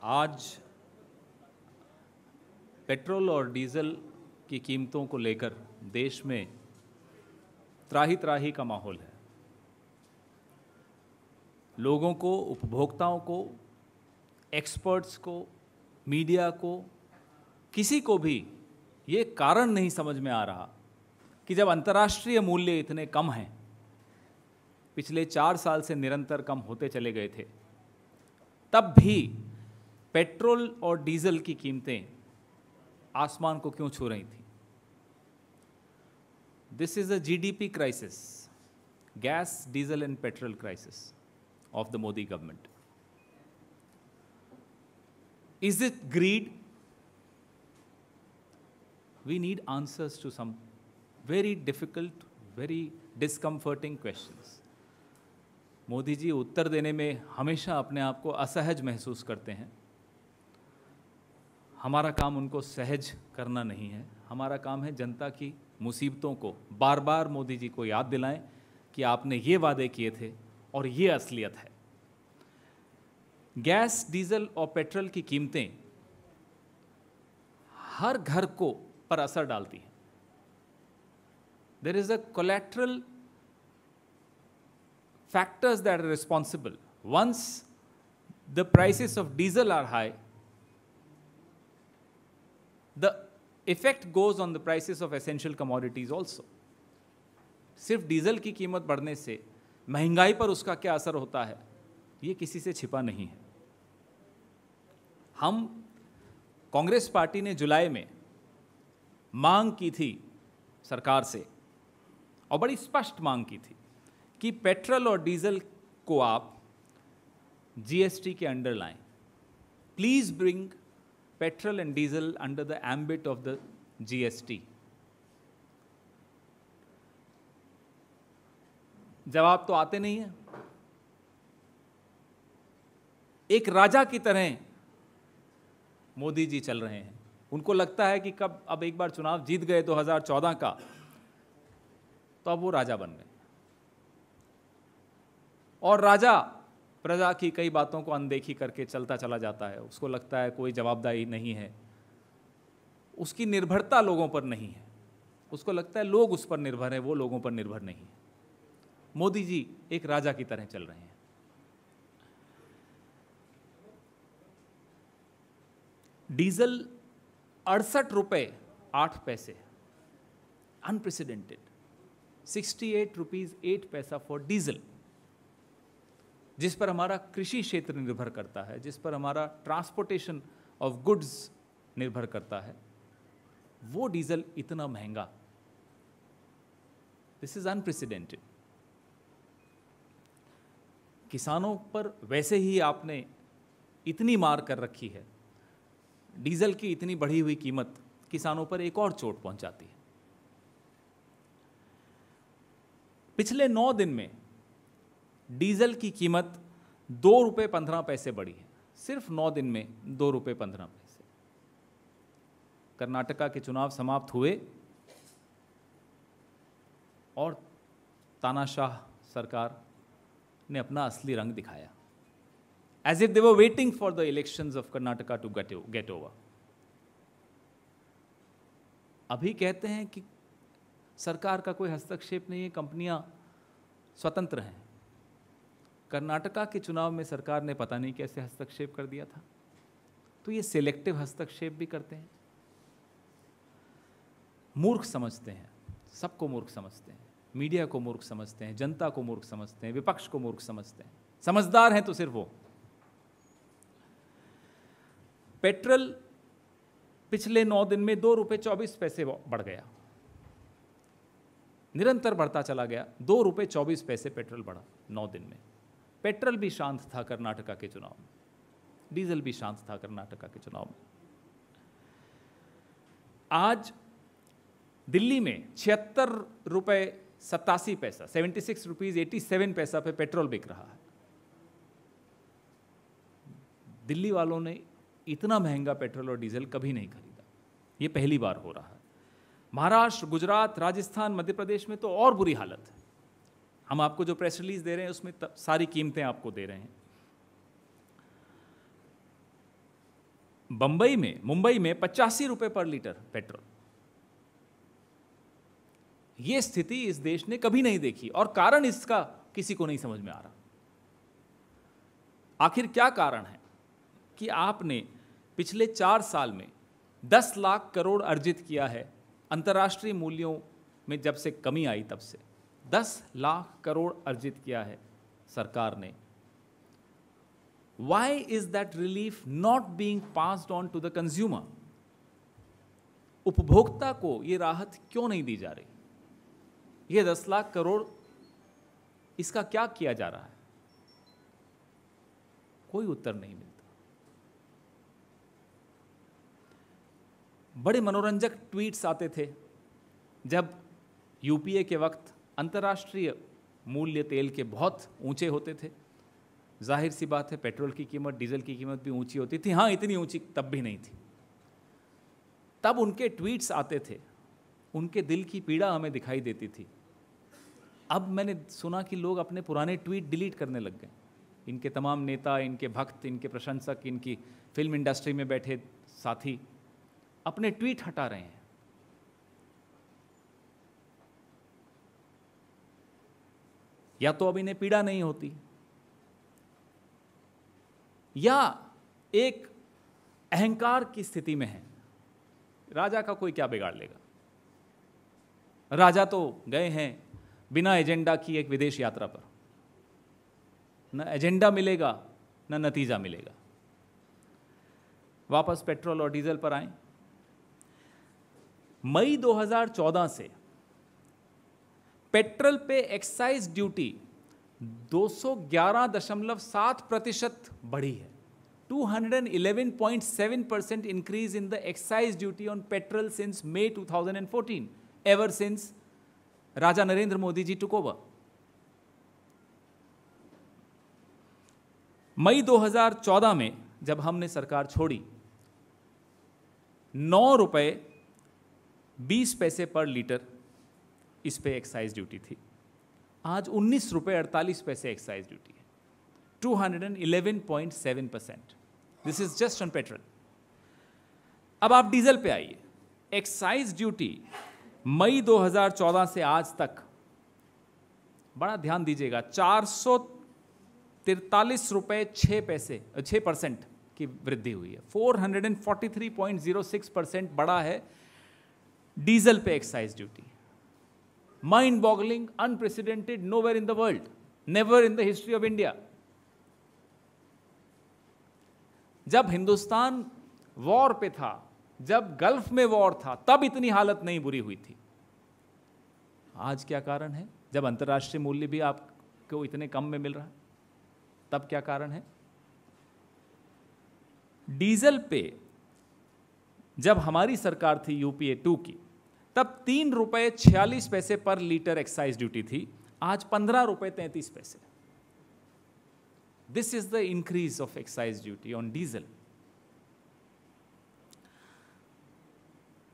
आज पेट्रोल और डीजल की कीमतों को लेकर देश में त्राही त्राही का माहौल है। लोगों को, उपभोक्ताओं को, एक्सपर्ट्स को, मीडिया को, किसी को भी ये कारण नहीं समझ में आ रहा कि जब अंतर्राष्ट्रीय मूल्य इतने कम हैं, पिछले 4 साल से निरंतर कम होते चले गए थे, तब भी पेट्रोल और डीजल की कीमतें आसमान को क्यों छू रही थी। This is a GDP crisis, gas, diesel and petrol crisis of the Modi government. Is it greed? We need answers to some very difficult, very discomforting questions. Modi ji उत्तर देने में हमेशा अपने आप को असहज महसूस करते हैं। हमारा काम उनको सहज करना नहीं है, हमारा काम है जनता की मुसीबतों को बार बार मोदी जी को याद दिलाएं कि आपने ये वादे किए थे और ये असलियत है। गैस, डीजल और पेट्रोल की कीमतें हर घर को पर असर डालती हैं। There is a collateral factors that are responsible. Once the prices of diesel are high, the effect goes on the prices of essential commodities also. सिर्फ डीजल की कीमत बढ़ने से महंगाई पर उसका क्या असर होता है, ये किसी से छिपा नहीं है। हम कांग्रेस पार्टी ने जुलाई में मांग की थी सरकार से, और बड़ी स्पष्ट मांग की थी कि पेट्रोल और डीजल को आप जीएसटी के अंडर लाएं। Please bring petrol and diesel under the ambit of the GST. जवाब तो आते नहीं है। एक राजा की तरह मोदी जी चल रहे हैं। उनको लगता है कि कब अब एक बार चुनाव जीत गए 2014 का, तो अब वो राजा बन गए, और राजा प्रजा की कई बातों को अनदेखी करके चलता चला जाता है। उसको लगता है कोई जवाबदारी नहीं है, उसकी निर्भरता लोगों पर नहीं है, उसको लगता है लोग उस पर निर्भर हैं, वो लोगों पर निर्भर नहीं है। मोदी जी एक राजा की तरह चल रहे हैं। डीजल 68 रुपये 8 पैसे, अनप्रेसिडेंटेड। 68 रुपीज 8 पैसा फॉर डीजल, जिस पर हमारा कृषि क्षेत्र निर्भर करता है, जिस पर हमारा ट्रांसपोर्टेशन ऑफ गुड्स निर्भर करता है, वो डीजल इतना महंगा। This is unprecedented. किसानों पर वैसे ही आपने इतनी मार कर रखी है, डीजल की इतनी बढ़ी हुई कीमत किसानों पर एक और चोट पहुंचाती है। पिछले 9 दिन में डीजल की कीमत 2 रुपये 15 पैसे बढ़ी है। सिर्फ 9 दिन में 2 रुपये 15 पैसे। कर्नाटका के चुनाव समाप्त हुए और तानाशाह सरकार ने अपना असली रंग दिखाया, as if they were waiting for the elections of Karnataka to get over. अभी कहते हैं कि सरकार का कोई हस्तक्षेप नहीं है, कंपनियां स्वतंत्र हैं। कर्नाटका के चुनाव में सरकार ने पता नहीं कैसे हस्तक्षेप कर दिया था। तो ये सिलेक्टिव हस्तक्षेप भी करते हैं। मूर्ख समझते हैं, सबको मूर्ख समझते हैं, मीडिया को मूर्ख समझते हैं, जनता को मूर्ख समझते हैं, विपक्ष को मूर्ख समझते हैं। समझदार हैं तो सिर्फ वो। पेट्रोल पिछले 9 दिन में 2 रुपये 24 पैसे बढ़ गया, निरंतर बढ़ता चला गया। 2 रुपये 24 पैसे पेट्रोल बढ़ा 9 दिन में। पेट्रोल भी शांत था कर्नाटका के चुनाव में, डीजल भी शांत था कर्नाटका के चुनाव में। आज दिल्ली में 76 रुपये 87 पैसा, 76 रुपीज 87 पैसा पे पेट्रोल बिक रहा है। दिल्ली वालों ने इतना महंगा पेट्रोल और डीजल कभी नहीं खरीदा, ये पहली बार हो रहा है। महाराष्ट्र, गुजरात, राजस्थान, मध्य प्रदेश में तो और बुरी हालत है। हम आपको जो प्रेस रिलीज दे रहे हैं उसमें सारी कीमतें आपको दे रहे हैं। मुंबई में 85 रुपए पर लीटर पेट्रोल। यह स्थिति इस देश ने कभी नहीं देखी और कारण इसका किसी को नहीं समझ में आ रहा। आखिर क्या कारण है कि आपने पिछले 4 साल में 10 लाख करोड़ अर्जित किया है। अंतर्राष्ट्रीय मूल्यों में जब से कमी आई तब से 10 लाख करोड़ अर्जित किया है सरकार ने। Why is that relief not being passed on to the consumer? उपभोक्ता को ये राहत क्यों नहीं दी जा रही? ये 10 लाख करोड़, इसका क्या किया जा रहा है? कोई उत्तर नहीं मिलता। बड़े मनोरंजक ट्वीट्स आते थे जब यूपीए के वक्त अंतर्राष्ट्रीय मूल्य तेल के बहुत ऊंचे होते थे। जाहिर सी बात है पेट्रोल की कीमत, डीजल की कीमत भी ऊंची होती थी। हाँ, इतनी ऊंची तब भी नहीं थी। तब उनके ट्वीट्स आते थे, उनके दिल की पीड़ा हमें दिखाई देती थी। अब मैंने सुना कि लोग अपने पुराने ट्वीट डिलीट करने लग गए। इनके तमाम नेता, इनके भक्त, इनके प्रशंसक, इनकी फिल्म इंडस्ट्री में बैठे साथी अपने ट्वीट हटा रहे हैं। या तो अब इन्हें पीड़ा नहीं होती, या एक अहंकार की स्थिति में है। राजा का कोई क्या बिगाड़ लेगा? राजा तो गए हैं बिना एजेंडा की एक विदेश यात्रा पर। न एजेंडा मिलेगा न नतीजा मिलेगा। वापस पेट्रोल और डीजल पर आएं। मई 2014 से पेट्रोल पे एक्साइज ड्यूटी 211.7% बढ़ी है। 211.7% increase in the excise duty on petrol since May 2014, ever since Raja Narendra Modi ji took over. मई 2014 में जब हमने सरकार छोड़ी, 9 रुपए 20 पैसे पर लीटर इस पे एक्साइज ड्यूटी थी। आज 19 रुपए 48 पैसे एक्साइज ड्यूटी है। 211.7%। This is just on petrol. अब आप डीजल पे आइए। एक्साइज ड्यूटी मई 2014 से आज तक, बड़ा ध्यान दीजिएगा, 443 रुपए 6% की वृद्धि हुई है। 443.06% बढ़ा है डीजल पे excise duty. Mind boggling, unprecedented, nowhere in the world, never in the history of India. जब हिंदुस्तान वॉर पे था, जब गल्फ में वॉर था, तब इतनी हालत नहीं बुरी हुई थी। आज क्या कारण है? जब अंतर्राष्ट्रीय मूल्य भी आपको इतने कम में मिल रहा है, तब क्या कारण है? डीजल पे जब हमारी सरकार थी यूपीए 2 की, तब 3 रुपए 46 पैसे पर लीटर एक्साइज ड्यूटी थी। आज 15 रुपए 33 पैसे। This is the increase of excise duty on diesel.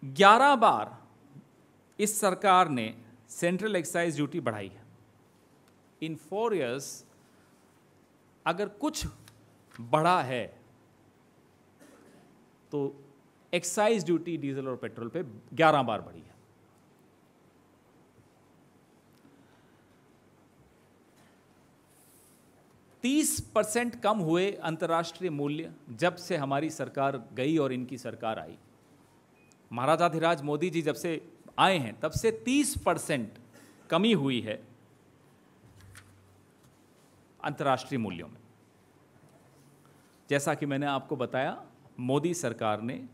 11 बार इस सरकार ने सेंट्रल एक्साइज ड्यूटी बढ़ाई है। इन 4 years अगर कुछ बढ़ा है तो एक्साइज ड्यूटी डीजल और पेट्रोल पे 11 बार बढ़ी है। 30% कम हुए अंतर्राष्ट्रीय मूल्य जब से हमारी सरकार गई और इनकी सरकार आई। महाराजाधिराज मोदी जी जब से आए हैं तब से 30% कमी हुई है अंतर्राष्ट्रीय मूल्यों में। जैसा कि मैंने आपको बताया, मोदी सरकार ने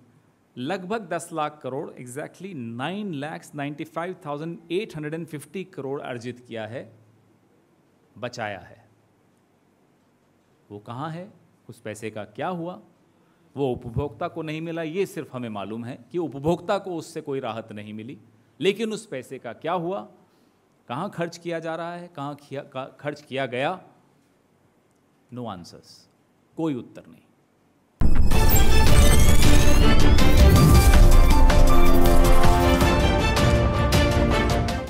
लगभग 10 लाख करोड़, एग्जैक्टली 9,95,850 करोड़ अर्जित किया है, बचाया है। वो कहाँ है? उस पैसे का क्या हुआ? वो उपभोक्ता को नहीं मिला, ये सिर्फ हमें मालूम है कि उपभोक्ता को उससे कोई राहत नहीं मिली, लेकिन उस पैसे का क्या हुआ? कहाँ खर्च किया जा रहा है? कहाँ खर्च किया गया? नो आंसर्स, कोई उत्तर नहीं।